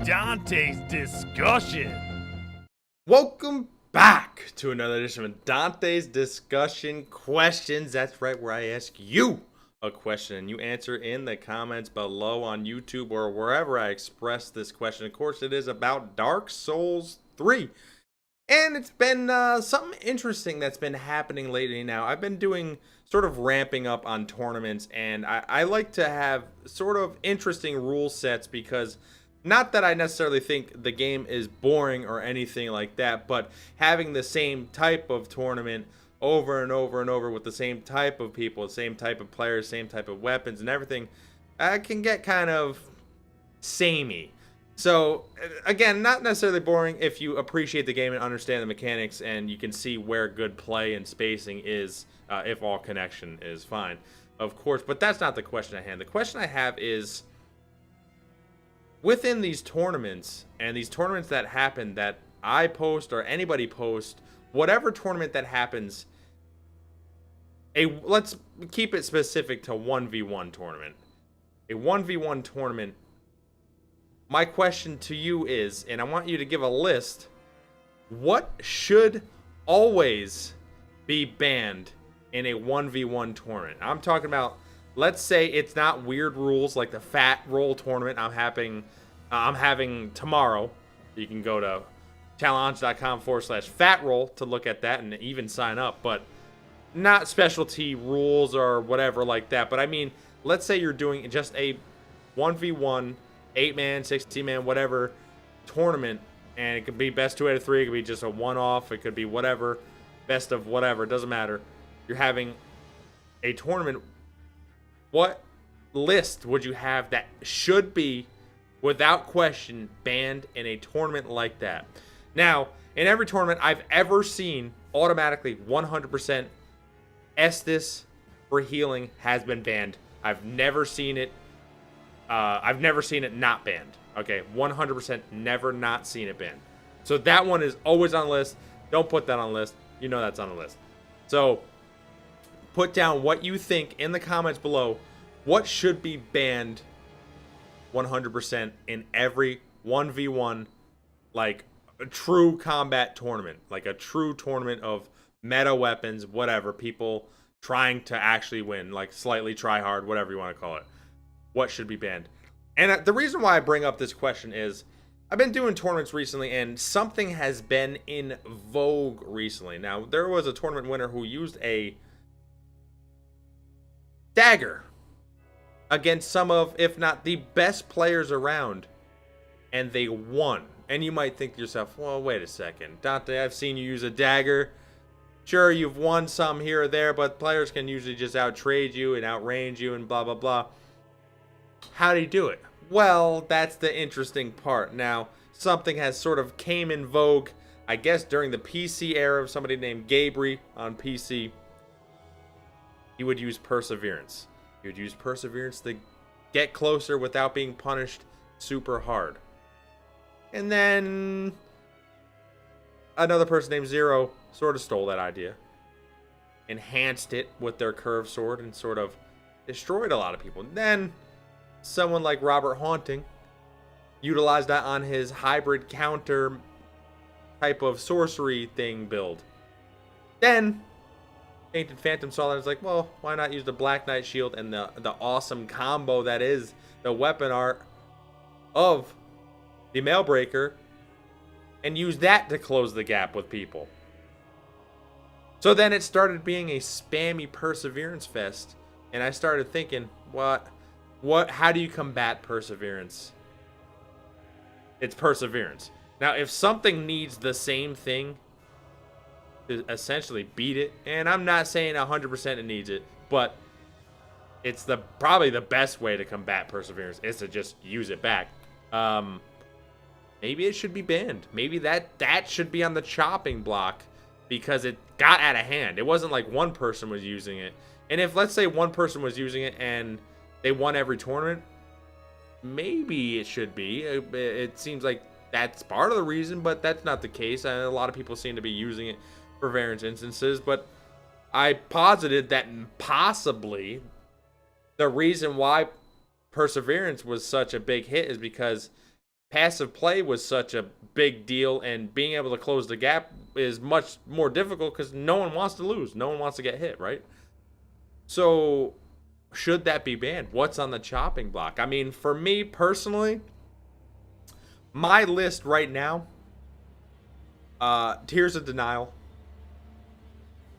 Dante's discussion. Welcome back to another edition of Dante's Discussion Questions. That's right, where I ask you a question and you answer in the comments below on YouTube or wherever I express this question. Of course, it is about Dark Souls 3. And it's been something interesting that's been happening lately now. I've been doing sort of ramping up on tournaments, and I like to have sort of interesting rule sets because not that I necessarily think the game is boring or anything like that, but having the same type of tournament over and over and over with the same type of people, the same type of players, same type of weapons and everything, can get kind of samey. So, again, not necessarily boring if you appreciate the game and understand the mechanics and you can see where good play and spacing is, if all connection is fine, of course. But that's not the question at hand. The question I have is, within these tournaments, and these tournaments that happen that I post or anybody post, whatever tournament that happens, let's keep it specific to 1v1 tournament. A 1v1 tournament, my question to you is, and I want you to give a list, what should always be banned in a 1v1 tournament? I'm talking about, let's say it's not weird rules like the Fat Roll tournament I'm having tomorrow. You can go to challenge.com/fatroll to look at that and even sign up, but not specialty rules or whatever like that. But I mean, let's say you're doing just a 1v1 8-man, 16-man, whatever tournament, and it could be best 2 out of 3, it could be just a one-off, it could be whatever, best of whatever, it doesn't matter. You're having a tournament. What list would you have that should be, without question, banned in a tournament like that? Now, in every tournament I've ever seen, automatically 100% Estus for healing has been banned. I've never seen it not banned. Okay, 100% never not seen it banned. So that one is always on the list. Don't put that on the list. You know that's on the list. So put down what you think in the comments below. What should be banned 100% in every 1v1, like a true combat tournament, like a true tournament of meta weapons, whatever, people trying to actually win, like slightly try hard, whatever you want to call it. What should be banned? And the reason why I bring up this question is I've been doing tournaments recently and something has been in vogue recently. Now, there was a tournament winner who used a dagger against some of, if not the best players around, and they won. And you might think to yourself, well, wait a second, Dante, I've seen you use a dagger. Sure, you've won some here or there, but players can usually just outtrade you and outrange you and blah, blah, blah. How do you do it? Well, that's the interesting part. Now, something has sort of came in vogue, I guess, during the PC era of somebody named Gabriel on PC. He would use perseverance. He would use perseverance to get closer without being punished super hard. And then another person named Zero sort of stole that idea, enhanced it with their curved sword, and sort of destroyed a lot of people. And then someone like Robert Haunting utilized that on his hybrid counter type of sorcery thing build. Then Painted Phantom saw that and was like, well, why not use the Black Knight shield and the awesome combo that is the weapon art of the Mailbreaker and use that to close the gap with people. So then it started being a spammy perseverance fest, and I started thinking, how do you combat perseverance? It's perseverance. Now, if something needs the same thing to essentially beat it, and I'm not saying 100% it needs it, but it's probably the best way to combat perseverance is to just use it back. Maybe it should be banned. Maybe that should be on the chopping block because it got out of hand. It wasn't like one person was using it. And if, let's say, one person was using it and they won every tournament, maybe it should be. It seems like that's part of the reason, but that's not the case. A lot of people seem to be using it for various instances, but I posited that possibly the reason why Perseverance was such a big hit is because passive play was such a big deal, and being able to close the gap is much more difficult because no one wants to lose. No one wants to get hit, right? So, should that be banned? What's on the chopping block? I mean, for me personally, my list right now, Tears of Denial,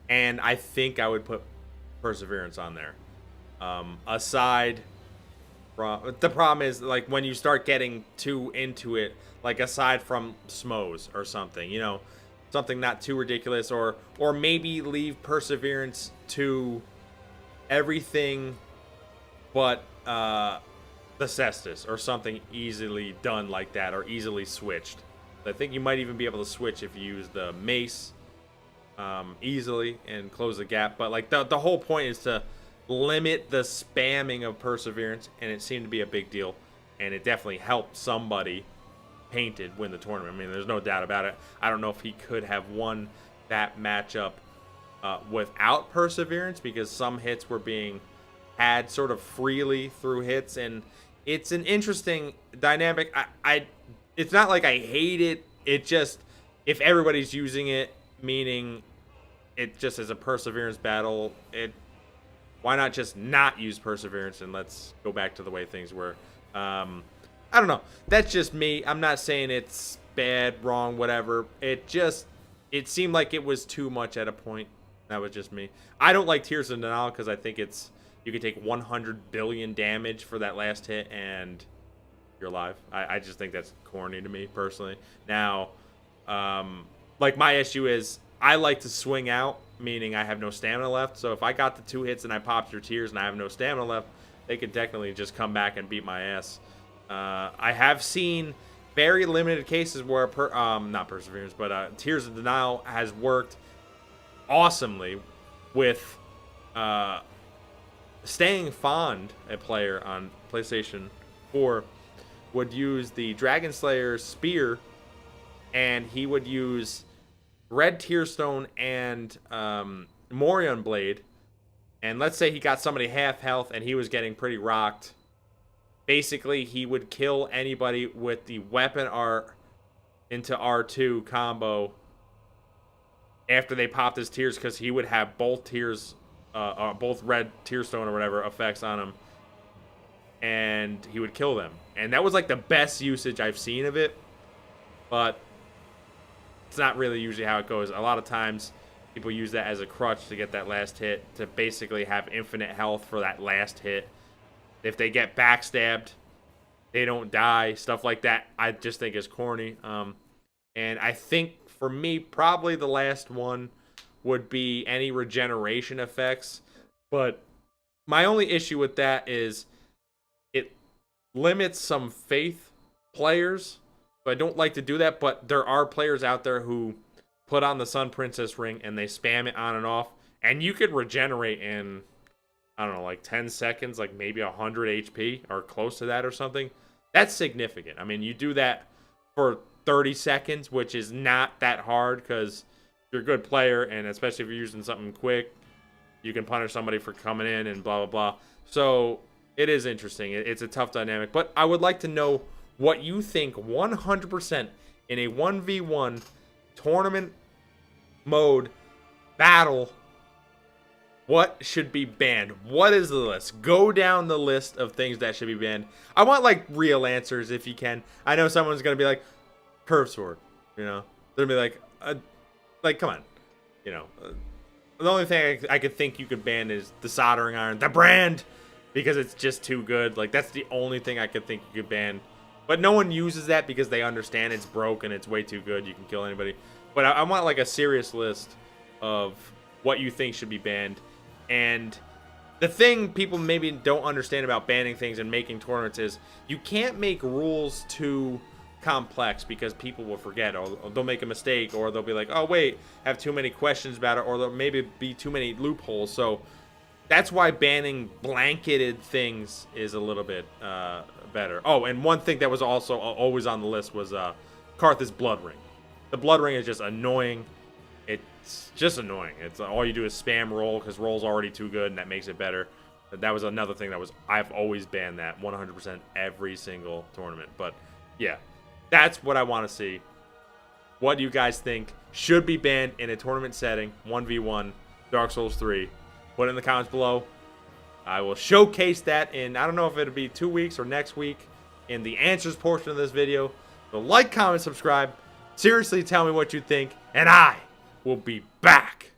and I think I would put Perseverance on there. Aside from the problem is, like, when you start getting too into it, like aside from Smos or something, something not too ridiculous, or maybe leave Perseverance to everything but the Cestus or something easily done like that, or easily switched. I think you might even be able to switch if you use the mace easily and close the gap. But like the whole point is to limit the spamming of Perseverance, and it seemed to be a big deal, and it definitely helped somebody Painted win the tournament. I mean, there's no doubt about it. I don't know if he could have won that matchup without Perseverance, because some hits were being had sort of freely through hits, and it's an interesting dynamic. It's not like I hate it. It just, if everybody's using it, meaning it just as a Perseverance battle, why not just not use Perseverance and let's go back to the way things were. I don't know. That's just me. I'm not saying it's bad, wrong, whatever. It seemed like it was too much at a point. That was just me. I don't like Tears of Denial because I think you can take 100 billion damage for that last hit and you're alive. I just think that's corny to me personally. Now, like, my issue is I like to swing out, meaning I have no stamina left. So if I got the 2 hits and I popped your Tears and I have no stamina left, they could technically just come back and beat my ass. I have seen very limited cases where not Perseverance, but Tears of Denial has worked awesomely with Staying Fond. A player on PlayStation 4 would use the Dragon Slayer Spear, and he would use Red Tearstone and Morion Blade, and let's say he got somebody half health and he was getting pretty rocked. Basically, he would kill anybody with the weapon R into R2 combo after they popped his Tears, because he would have both Tears, both Red Tearstone or whatever effects on him, and he would kill them. And that was like the best usage I've seen of it, but it's not really usually how it goes. A lot of times, people use that as a crutch to get that last hit, to basically have infinite health for that last hit. If they get backstabbed, they don't die. Stuff like that, I just think is corny. And I think, for me, probably the last one would be any regeneration effects. But my only issue with that is it limits some Faith players. So I don't like to do that, but there are players out there who put on the Sun Princess ring and they spam it on and off. And you could regenerate in, I don't know, like 10 seconds, like maybe 100 HP or close to that or something. That's significant. I mean, you do that for 30 seconds, which is not that hard because you're a good player, and especially if you're using something quick, you can punish somebody for coming in and blah, blah, blah. So it is interesting. It's a tough dynamic. But I would like to know what you think 100% in a 1v1 tournament mode battle. What should be banned? What is the list? Go down the list of things that should be banned. I want, like, real answers if you can. I know someone's going to be like, Curve Sword. They're going to be like, come on. The only thing I could think you could ban is the Soldering Iron. The brand! Because it's just too good. Like, that's the only thing I could think you could ban. But no one uses that because they understand it's broke and it's way too good. You can kill anybody. But I want, like, a serious list of what you think should be banned. And the thing people maybe don't understand about banning things and making tournaments is you can't make rules too complex, because people will forget, or they'll make a mistake, or they'll be like, oh wait, have too many questions about it, or there'll maybe be too many loopholes. So that's why banning blanketed things is a little bit better. Oh, and one thing that was also always on the list was Karthus Blood Ring. The Blood Ring is just annoying. It's just annoying. It's all you do is spam roll, because roll's already too good, and that makes it better. That was another thing I've always banned that 100% every single tournament. But yeah, That's what I want to see. What do you guys think should be banned in a tournament setting, 1v1, Dark Souls 3? Put it in the comments below. I will showcase that in, I don't know if it'll be 2 weeks or next week, in the answers portion of this video. So like, comment, subscribe. Seriously, tell me what you think, and I will be back.